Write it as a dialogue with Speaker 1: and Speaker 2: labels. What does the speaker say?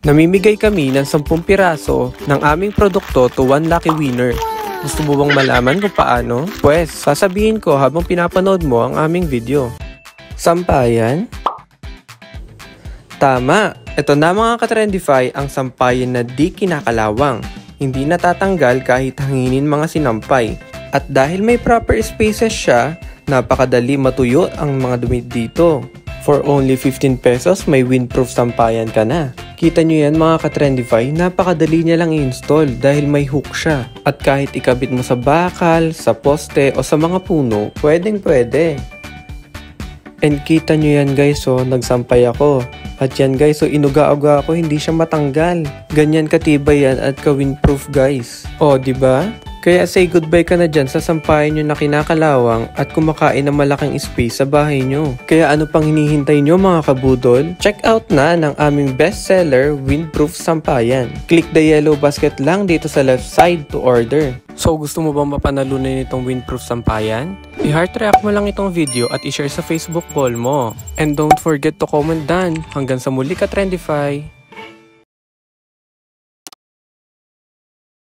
Speaker 1: Namimigay kami ng 10 piraso ng aming produkto to 1 lucky winner. Gusto mo bang malaman kung paano? Pwes, sasabihin ko habang pinapanood mo ang aming video. Sampayan? Tama! Ito na mga ka-Trendify ang sampayan na di kinakalawang. Hindi natatanggal kahit hanginin mga sinampay. At dahil may proper spaces siya, napakadali matuyo ang mga dumi dito. For only 15 pesos, may windproof sampayan ka na. Kita nyo yan mga ka-Trendify, napakadali niya lang i-install dahil may hook siya. At kahit ikabit mo sa bakal, sa poste o sa mga puno, pwedeng pwede. And kita nyo yan guys, nagsampay ako. At yan guys, inuga-uga ako, hindi siya matanggal. Ganyan katibay yan at ka-windproof guys. Diba? Kaya say goodbye ka na dyan sa sampayan nyo na kinakalawang at kumakain ng malaking space sa bahay nyo. Kaya ano pang hinihintay nyo mga kabudol? Check out na ng aming bestseller windproof sampayan. Click the yellow basket lang dito sa left side to order. So gusto mo bang mapanalunan itong windproof sampayan? I-heart react mo lang itong video at i-share sa Facebook wall mo. And don't forget to comment down. Hanggang sa muli ka-Trendify!